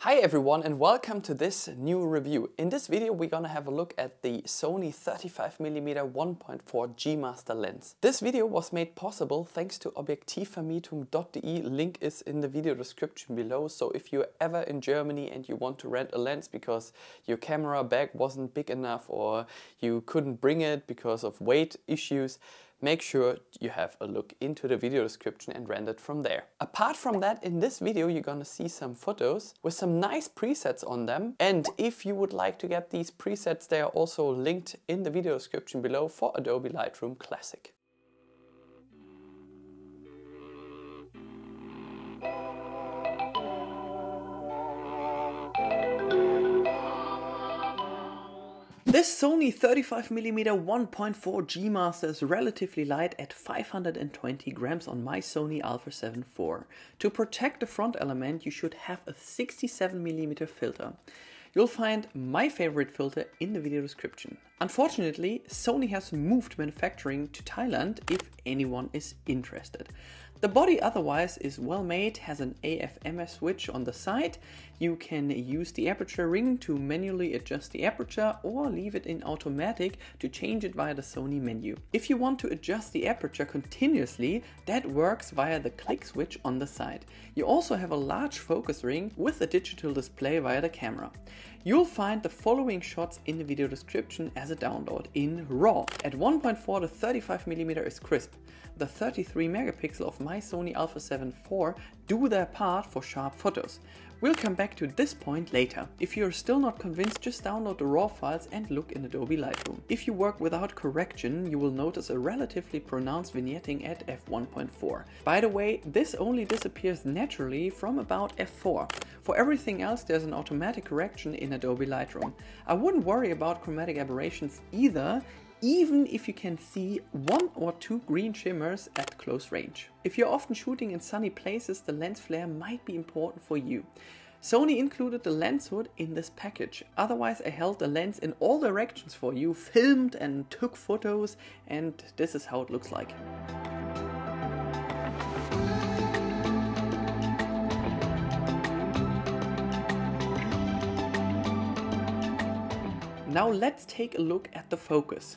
Hi everyone and welcome to this new review. In this video we're gonna have a look at the Sony 35mm 1.4 G Master lens. This video was made possible thanks to objektivvermietung.de. Link is in the video description below, so if you're ever in Germany and you want to rent a lens because your camera bag wasn't big enough or you couldn't bring it because of weight issues, make sure you have a look into the video description and rent it from there. Apart from that, in this video you're gonna see some photos with some nice presets on them, and if you would like to get these presets, they are also linked in the video description below for Adobe Lightroom Classic. This Sony 35mm 1.4 G Master is relatively light at 520 grams on my Sony Alpha 7 IV. To protect the front element you should have a 67mm filter. You'll find my favorite filter in the video description. Unfortunately, Sony has moved manufacturing to Thailand if anyone is interested. The body otherwise is well made, has an AF/MS switch on the side. You can use the aperture ring to manually adjust the aperture or leave it in automatic to change it via the Sony menu. If you want to adjust the aperture continuously, that works via the click switch on the side. You also have a large focus ring with a digital display via the camera. You'll find the following shots in the video description as a download in RAW. At 1.4 the 35mm is crisp. The 33 megapixel of my Sony Alpha 7 IV do their part for sharp photos. We'll come back to this point later. If you're still not convinced, just download the RAW files and look in Adobe Lightroom. If you work without correction, you will notice a relatively pronounced vignetting at f1.4. By the way, this only disappears naturally from about f4. For everything else, there's an automatic correction in Adobe Lightroom. I wouldn't worry about chromatic aberrations either, even if you can see one or two green shimmers at close range. If you're often shooting in sunny places, the lens flare might be important for you. Sony included the lens hood in this package. Otherwise I held the lens in all directions for you, filmed and took photos, and this is how it looks like. Now let's take a look at the focus.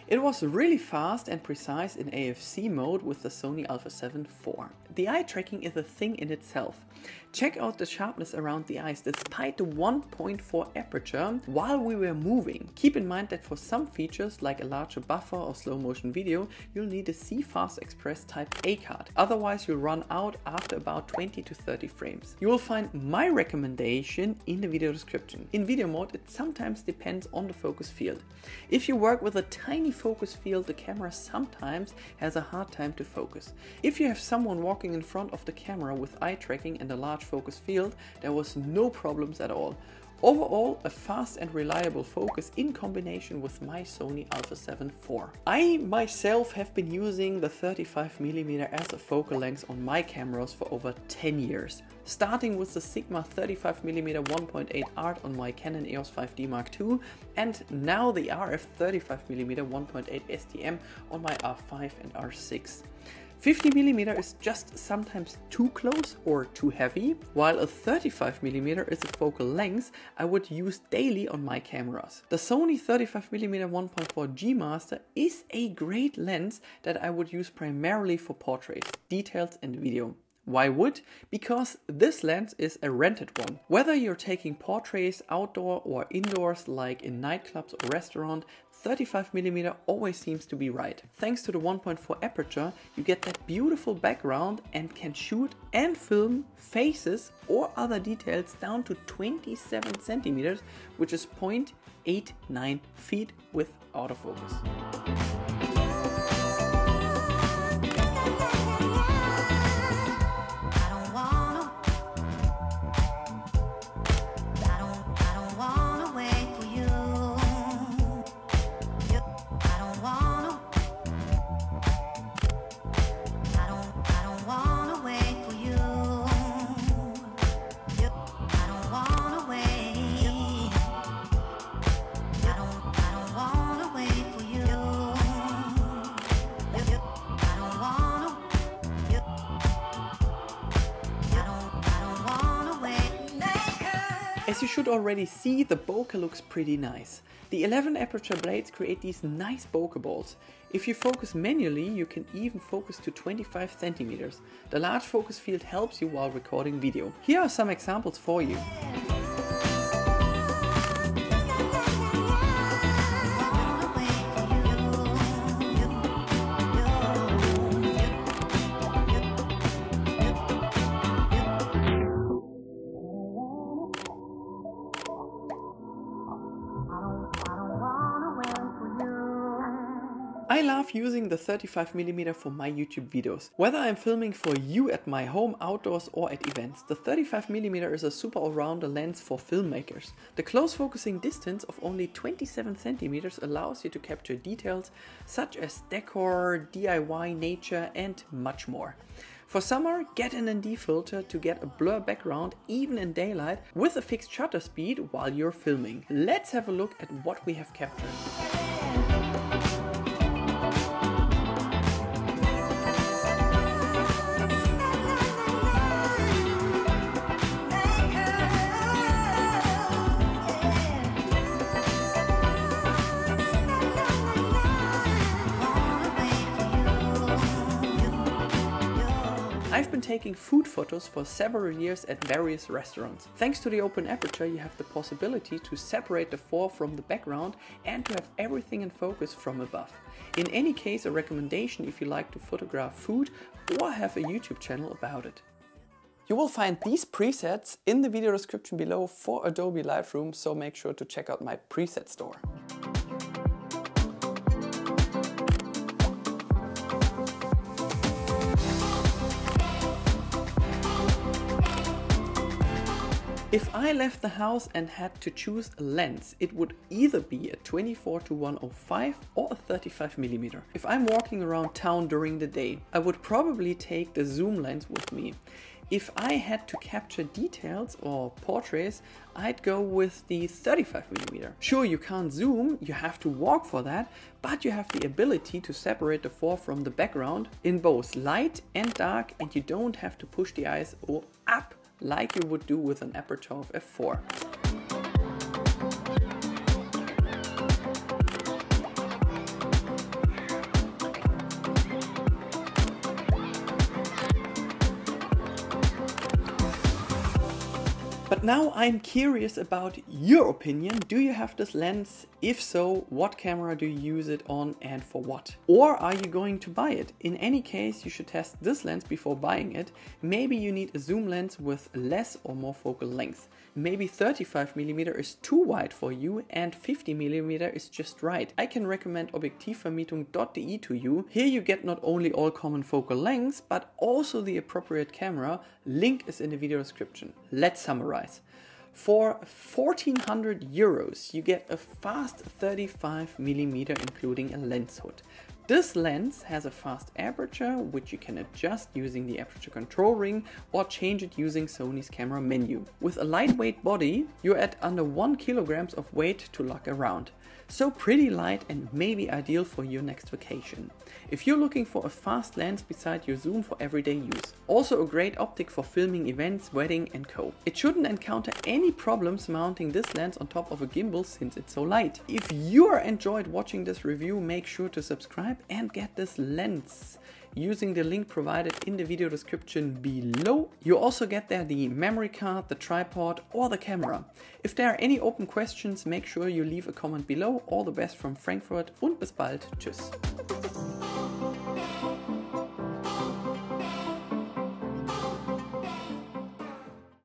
It was really fast and precise in AFC mode with the Sony Alpha 7 IV. The eye tracking is a thing in itself. Check out the sharpness around the eyes despite the 1.4 aperture while we were moving. Keep in mind that for some features like a larger buffer or slow motion video, you'll need a CFast Express Type A card. Otherwise you'll run out after about 20 to 30 frames. You will find my recommendation in the video description. In video mode it sometimes depends on the focus field. If you work with a tiny focus field, the camera sometimes has a hard time to focus. If you have someone walking in front of the camera with eye tracking and a large focus field, there was no problems at all. Overall, a fast and reliable focus in combination with my Sony Alpha 7 IV. I myself have been using the 35mm as a focal length on my cameras for over 10 years. Starting with the Sigma 35mm 1.8 art on my Canon EOS 5D Mark II and now the RF 35mm 1.8 STM on my R5 and R6. 50mm is just sometimes too close or too heavy, while a 35mm is a focal length I would use daily on my cameras. The Sony 35mm 1.4 G Master is a great lens that I would use primarily for portraits, details and video. Why would? Because this lens is a rented one. Whether you're taking portraits outdoor or indoors like in nightclubs or restaurant, 35mm always seems to be right. Thanks to the 1.4 aperture, you get that beautiful background and can shoot and film faces or other details down to 27 centimeters, which is 0.89 feet with autofocus. I don't wanna wait for you. As you should already see, the bokeh looks pretty nice. The 11 aperture blades create these nice bokeh balls. If you focus manually, you can even focus to 25 centimeters. The large focus field helps you while recording video. Here are some examples for you. I love using the 35mm for my YouTube videos. Whether I'm filming for you at my home, outdoors or at events, the 35mm is a super all-rounder lens for filmmakers. The close focusing distance of only 27 cm allows you to capture details such as decor, DIY, nature and much more. For summer, get an ND filter to get a blur background even in daylight with a fixed shutter speed while you're filming. Let's have a look at what we have captured. I've been taking food photos for several years at various restaurants. Thanks to the open aperture, you have the possibility to separate the fore from the background and to have everything in focus from above. In any case, a recommendation if you like to photograph food or have a YouTube channel about it. You will find these presets in the video description below for Adobe Lightroom, so make sure to check out my preset store. If I left the house and had to choose a lens, it would either be a 24-105 or a 35mm. If I'm walking around town during the day, I would probably take the zoom lens with me. If I had to capture details or portraits, I'd go with the 35mm. Sure, you can't zoom, you have to walk for that, but you have the ability to separate the fore from the background in both light and dark, and you don't have to push the eyes up like you would do with an aperture of f4. But now I'm curious about your opinion. Do you have this lens? If so, what camera do you use it on and for what? Or are you going to buy it? In any case, you should test this lens before buying it. Maybe you need a zoom lens with less or more focal length. Maybe 35mm is too wide for you and 50mm is just right. I can recommend Objektivvermietung.de to you. Here you get not only all common focal lengths, but also the appropriate camera. Link is in the video description. Let's summarize. For 1400 euros, you get a fast 35mm including a lens hood. This lens has a fast aperture, which you can adjust using the aperture control ring or change it using Sony's camera menu. With a lightweight body, you're at under 1 kg of weight to lug around. So pretty light and maybe ideal for your next vacation. If you're looking for a fast lens beside your zoom for everyday use. Also a great optic for filming events, wedding and co. It shouldn't encounter any problems mounting this lens on top of a gimbal since it's so light. If you enjoyed watching this review, make sure to subscribe and get this lens using the link provided in the video description below. You also get there the memory card, the tripod or the camera. If there are any open questions, make sure you leave a comment below. All the best from Frankfurt und bis bald. Tschüss.